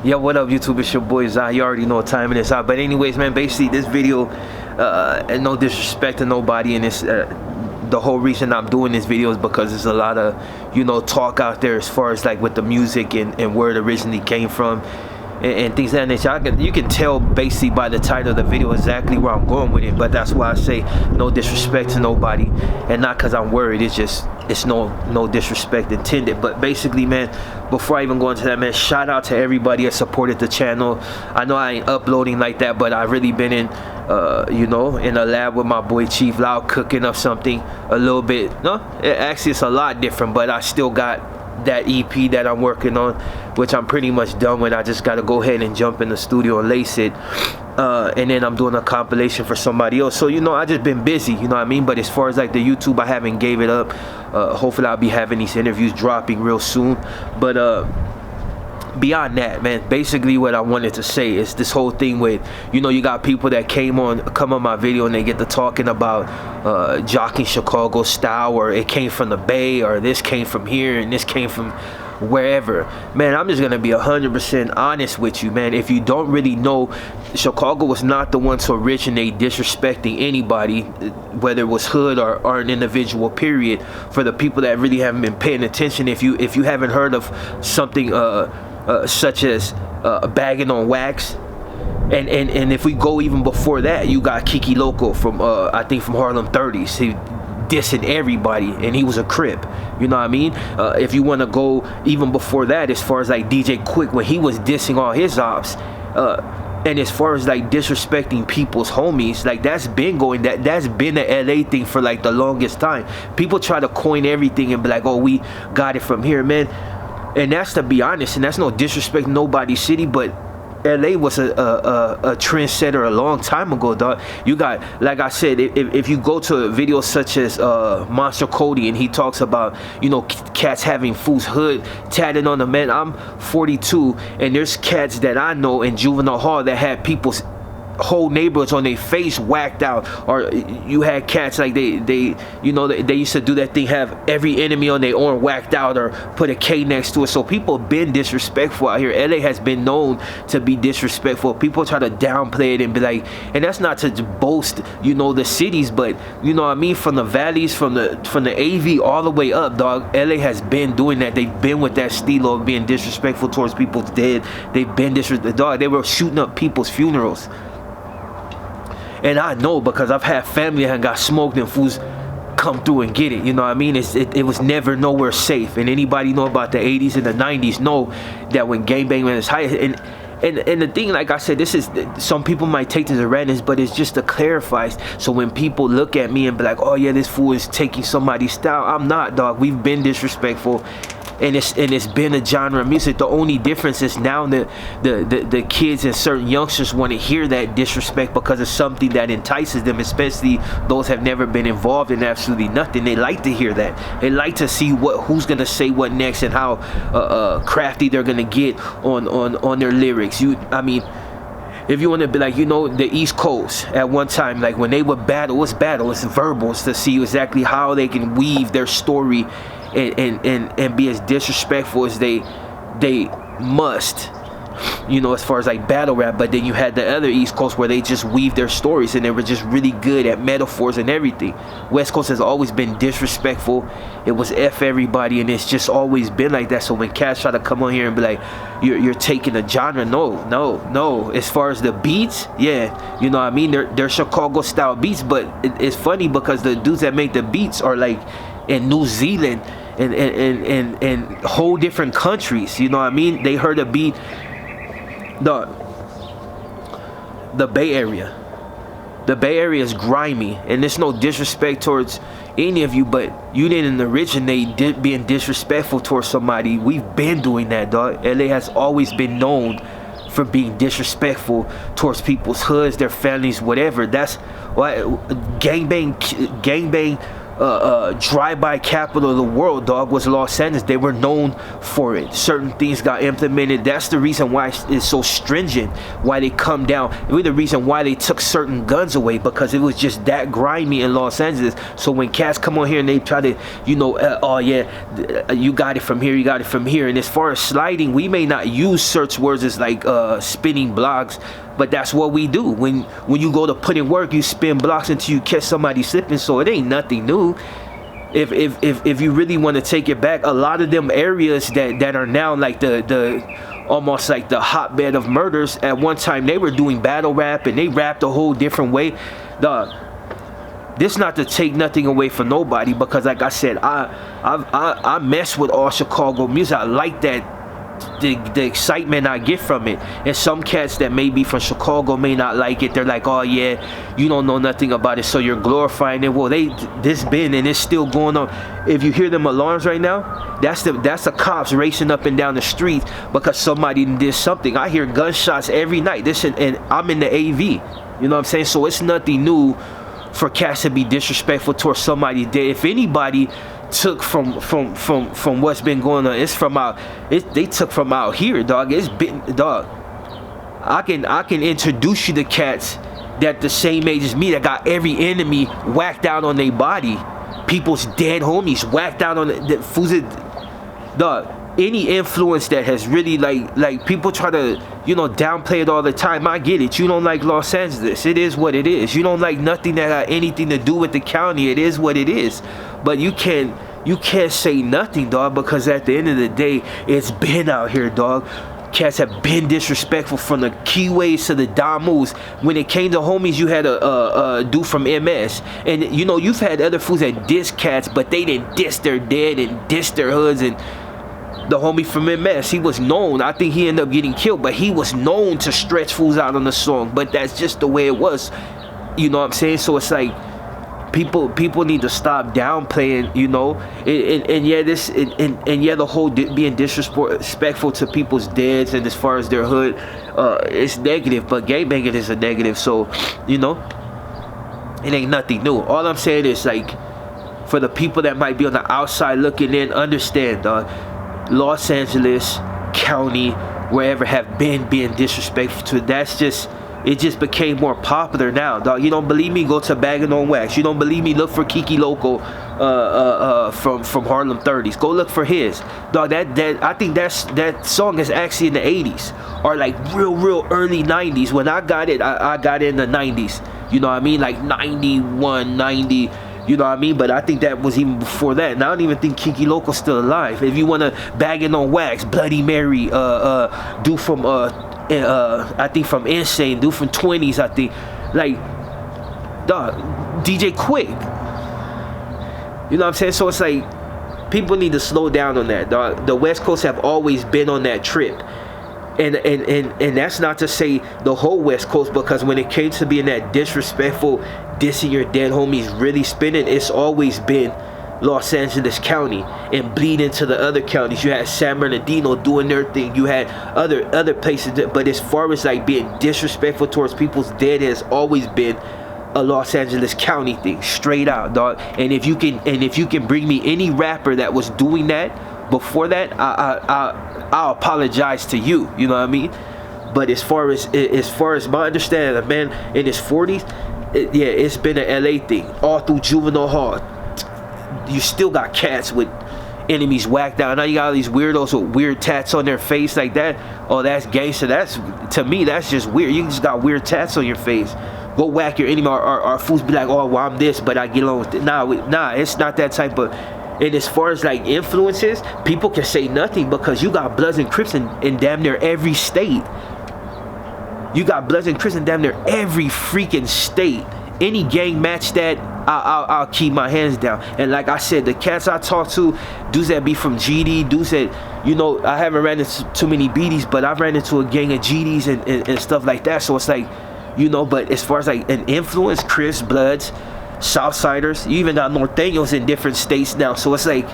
Yo, what up, YouTube? It's your boy Zai. You already know what time it is. But anyways, man, basically this video, and no disrespect to nobody, and it's the whole reason I'm doing this video is because there's a lot of, talk out there as far as like with the music and where it originally came from. And things of that nature. You can tell basically by the title of the video exactly where I'm going with it, but that's why I say no disrespect to nobody, and not because I'm worried. It's no disrespect intended. But basically, man, before I even go into that, man, shout out to everybody that supported the channel. I know I ain't uploading like that, but I really been in in a lab with my boy Chief Loud cooking up something a little bit. Actually it's a lot different, but I still got that EP that I'm working on, which I'm pretty much done with. I just got to go ahead and jump in the studio and lace it, and then I'm doing a compilation for somebody else. So I just been busy, you know what I mean. But as far as like the YouTube, I haven't gave it up. Hopefully I'll be having these interviews dropping real soon. But beyond that, man, basically what I wanted to say is this whole thing with, you got people that come on my video and they get to talking about jocking Chicago style, or it came from the Bay, or this came from here and this came from wherever. Man, I'm just gonna be 100% honest with you, man. If you don't really know, Chicago was not the one to originate disrespecting anybody, whether it was hood or an individual, period. For the people that really haven't been paying attention, if you haven't heard of something such as bagging on wax, and if we go even before that, you got Kiki Loco from I think from Harlem 30s. He dissing everybody, and he was a Crip, you know what I mean. If you want to go even before that, as far as like DJ Quick, when he was dissing all his ops, and as far as like disrespecting people's homies, like that's been a LA thing for like the longest time. People try to coin everything and be like, oh, we got it from here, man. And that's, to be honest, and that's no disrespect to nobody's city, but LA was a trendsetter a long time ago, dog. You got, like I said, if you go to videos such as Monster Cody, and he talks about, cats having Fool's Hood tatted on them. Man, I'm 42, and there's cats that I know in juvenile hall that had people's whole neighborhoods on their face whacked out. Or you had cats like they used to do that thing, have every enemy on their arm whacked out, or put a K next to it. So people been disrespectful out here. LA has been known to be disrespectful. People try to downplay it and be like, and that's not to boast, the cities, but you know what I mean, from the valleys, from the AV all the way up, dog. LA has been doing that. They've been with that stilo of being disrespectful towards people's dead. They've been disrespectful, dog. They were shooting up people's funerals. And I know, because I've had family that got smoked and fools come through and get it. You know what I mean? It was never nowhere safe. And anybody know about the 80s and the 90s know that when gangbang was high. And the thing, like I said, this is, some people might take this as randomness, but it's just to clarify. So when people look at me and be like, oh yeah, this fool is taking somebody's style, I'm not, dog. We've been disrespectful. And it's been a genre of music. The only difference is now the kids and certain youngsters want to hear that disrespect because it's something that entices them, especially those have never been involved in absolutely nothing. They like to hear that. They like to see who's gonna say what next, and how crafty they're gonna get on their lyrics. If you want to be like, the East Coast at one time, like when they would battle, it's verbal. It's to see exactly how they can weave their story and be as disrespectful as they must, as far as like battle rap. But then you had the other East Coast where they just weave their stories, and they were just really good at metaphors and everything. West Coast has always been disrespectful. It was F everybody, and it's just always been like that. So when cats try to come on here and be like, you're taking a genre, no. As far as the beats, yeah, you know what I mean, they're Chicago style beats, but it's funny because the dudes that make the beats are like in New Zealand and whole different countries, you know what I mean. They heard a beat, the Bay Area. The Bay Area is grimy, and there's no disrespect towards any of you, but you didn't originate being disrespectful towards somebody. We've been doing that, dog. LA has always been known for being disrespectful towards people's hoods, their families, whatever. That's why gangbang drive-by capital of the world, dog, was Los Angeles. They were known for it. Certain things got implemented. That's the reason why it's so stringent, why they come down. Really the reason why they took certain guns away, because it was just that grimy in Los Angeles. So when cats come on here and they try to, you know, oh yeah, you got it from here, you got it from here. And as far as sliding, we may not use search words as like spinning blocks, but that's what we do. When you go to put in work, you spin blocks until you catch somebody slipping. So it ain't nothing new. If you really want to take it back, a lot of them areas that are now like the almost like the hotbed of murders, at one time they were doing battle rap, and they rapped a whole different way. This not to take nothing away from nobody, because like I said, I mess with all Chicago music. I like that. The excitement I get from it. And some cats that may be from Chicago may not like it. They're like, oh yeah, you don't know nothing about it, so you're glorifying it. Well, this been and it's still going on. If you hear them alarms right now, that's the cops racing up and down the street because somebody did something. I hear gunshots every night. And I'm in the AV. You know what I'm saying? So it's nothing new for cats to be disrespectful towards somebody dead. If anybody took from what's been going on, it's from out. They took from out here, dog. It's been, dog. I can introduce you to cats that the same age as me that got every enemy whacked out on their body. People's dead homies whacked out on the fools. Dog. Any influence that has really like people try to, you know, downplay it all the time. I get it. You don't like Los Angeles. It is what it is. You don't like nothing that got anything to do with the county. It is what it is. But you can't say nothing, dog, because at the end of the day, it's been out here, dog. Cats have been disrespectful from the Keyways to the Damus. When it came to homies, you had a dude from MS, and you know you've had other fools that diss cats, but they didn't diss their dead and diss their hoods. And the homie from MS, he was known. I think he ended up getting killed, but he was known to stretch fools out on the song. But that's just the way it was. You know what I'm saying? So it's like people need to stop downplaying, you know. And yeah, the whole being disrespectful to people's deads and as far as their hood, it's negative. But gangbanging is a negative. So, you know, it ain't nothing new. All I'm saying is, like, for the people that might be on the outside looking in, understand, dog. Los Angeles County, wherever, have been being disrespectful to. It just became more popular now, dog. You don't believe me? Go to Bagging on Wax. You don't believe me? Look for Kiki Loco from Harlem 30s. Go look for his, dog. I think that song is actually in the 80s or like real early 90s. When I got it, I got it in the 90s. You know what I mean? Like 91, 90. You know what I mean? But I think that was even before that. And I don't even think Kiki Loco's still alive. If you want to Bagging on Wax, Bloody Mary, dude from I think from Insane, dude from 20s, I think, like, dog, DJ Quick. You know what I'm saying? So it's like people need to slow down on that, dog. The West Coast have always been on that trip. And that's not to say the whole West Coast, because when it came to being that disrespectful, dissing your dead homies, really spinning, it's always been Los Angeles County and bleed into the other counties. You had San Bernardino doing their thing. You had other places. But as far as like being disrespectful towards people's dead, has always been a Los Angeles County thing, straight out, dog. And if you can bring me any rapper that was doing that before that, I'll apologize to you. You know what I mean? But as far as my understanding, a man in his 40s, it's been an LA thing all through juvenile hall. You still got cats with enemies whacked out. Now you got all these weirdos with weird tats on their face like that. Oh, that's gangster. That's, to me, that's just weird. You just got weird tats on your face. Go whack your enemy, or fools be like, oh, well, I'm this, but I get along with it. Nah, it's not that type of. And as far as like influences, people can say nothing because you got Bloods and Crips in damn near every state. You got Bloods and Crips in damn near every freaking state. Any gang match that, I'll keep my hands down. And like I said, the cats I talk to, dudes that be from GD, dudes that, you know, I haven't ran into too many BDs, but I've ran into a gang of GDs and stuff like that. So it's like, you know, but as far as like an influence, Crips, Bloods, Southsiders, you even got Norteños in different states now. So it's like,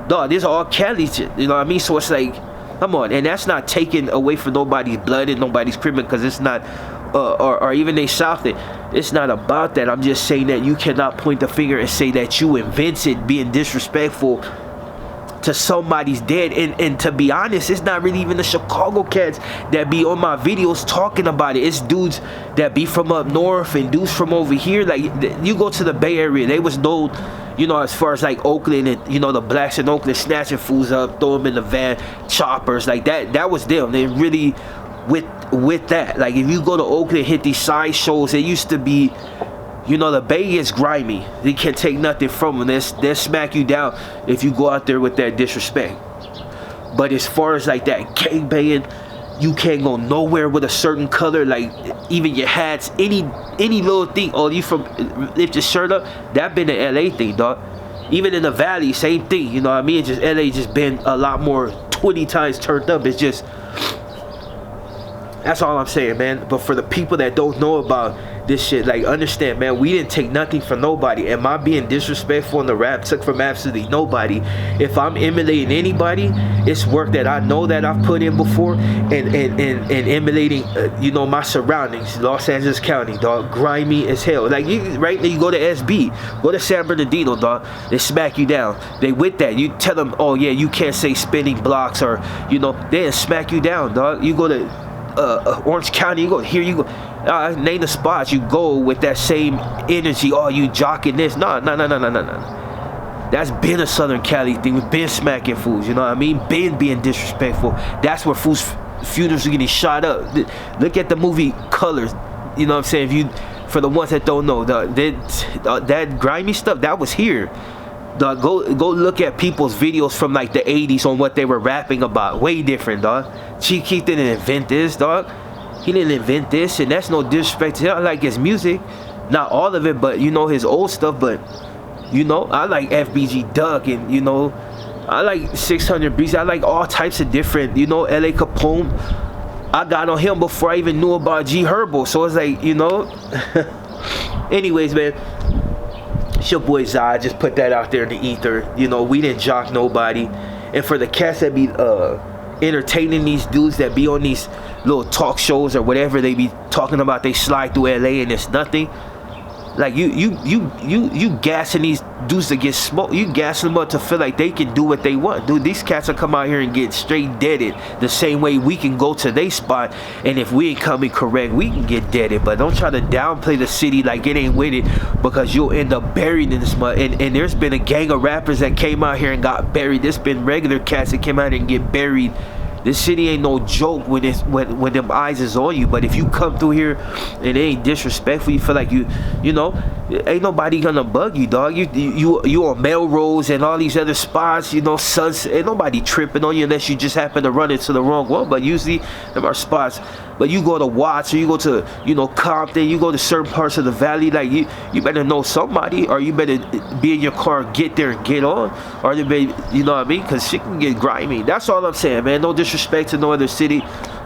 dog, this is all Cali shit, you know what I mean? So it's like, come on. And that's not taking away from nobody's blood and nobody's criminal, because it's not or even they south it. It's not about that. I'm just saying that you cannot point the finger and say that you invented being disrespectful to somebody's dead. And to be honest, it's not really even the Chicago cats that be on my videos talking about it. It's dudes that be from up north and dudes from over here. Like, you go to the Bay Area, they was known, you know, as far as like Oakland, and you know, the blacks in Oakland snatching fools up, throw them in the van, choppers, like that was them. They really with that. Like, if you go to Oakland, hit these side shows, it used to be, you know, the Bay is grimy. They can't take nothing from them. They'll smack you down if you go out there with that disrespect. But as far as like that gangbanging, you can't go nowhere with a certain color. Like, even your hats, any little thing. Oh, you from, lift your shirt up. That been an LA thing, dog. Even in the Valley, same thing. You know what I mean? Just LA just been a lot more 20 times turned up. It's just, that's all I'm saying, man. But for the people that don't know about this shit, like, understand, man, we didn't take nothing from nobody. Am I being disrespectful in the rap? Took from absolutely nobody. If I'm emulating anybody, it's work that I know that I've put in before, and emulating, you know, my surroundings. Los Angeles County, dog, grimy as hell. Like, right now, you go to SB, go to San Bernardino, dog, they smack you down. They with that. You tell them, oh yeah, you can't say spinning blocks, or, you know, they'll smack you down, dog. You go to Orange County, you go here, you go, name the spots, you go with that same energy. Oh, you jocking this? No. That's been a Southern Cali thing. We've been smacking fools, you know what I mean? Been being disrespectful. That's where fools' funerals are getting shot up. Look at the movie Colors. You know what I'm saying? If you, for the ones that don't know, that grimy stuff, that was here. Dog, go look at people's videos from like the 80s on what they were rapping about. Way different, dog. Keefe didn't invent this, dog. He didn't invent this, and that's no disrespect to him. I like his music, not all of it, but you know, his old stuff. But you know, I like FBG Duck, and you know, I like 600 BC. I like all types of different, you know, LA Capone. I got on him before I even knew about G Herbo, so it's like, you know. Anyways, man, it's your boy Zai. Just put that out there in the ether. You know, we didn't jock nobody. And for the cats that be entertaining these dudes that be on these little talk shows or whatever, they be talking about they slide through LA and it's nothing. Like, you gassing these dudes to get smoked. You gassing them up to feel like they can do what they want. Dude, these cats will come out here and get straight deaded the same way we can go to their spot, and if we ain't coming correct, we can get deaded. But don't try to downplay the city like it ain't with it, because you'll end up buried in this mud. And there's been a gang of rappers that came out here and got buried. There's been regular cats that came out here and get buried. This city ain't no joke when them eyes is on you. But if you come through here and it ain't disrespectful, you feel like you know, ain't nobody gonna bug you, dog. You on Melrose and all these other spots, you know, Sunset. Ain't nobody tripping on you unless you just happen to run into the wrong one. But usually them are spots. But you go to Watts, or you go to, you know, Compton, you go to certain parts of the Valley, like you better know somebody, or you better be in your car, get there and get on, or they may, you know what I mean? Because shit can get grimy. That's all I'm saying, man. No disrespect to no other city.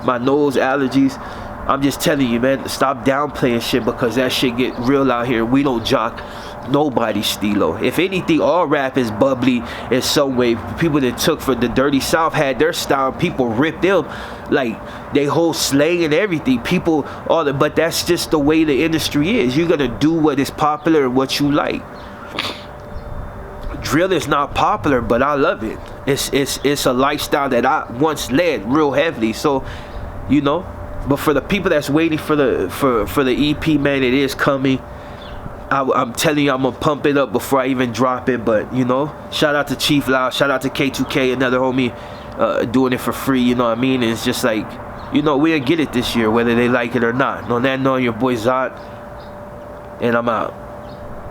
My nose allergies. I'm just telling you, man, stop downplaying shit, because that shit get real out here. We don't jock nobody's stilo. If anything, all rap is bubbly in some way. People that took for the Dirty South had their style. People ripped them, like they whole slang and everything. People, all that, but that's just the way the industry is. You're gonna do what is popular and what you like. Drill is not popular, but I love it. It's a lifestyle that I once led real heavily. So, you know. But for the people that's waiting for the EP, man, it is coming. I'm telling you, I'm gonna pump it up before I even drop it. But you know, shout out to Chief Loud, shout out to K2K, another homie, doing it for free. You know what I mean? And it's just like, you know, we'll get it this year, whether they like it or not. On that note, your boy Zod, and I'm out.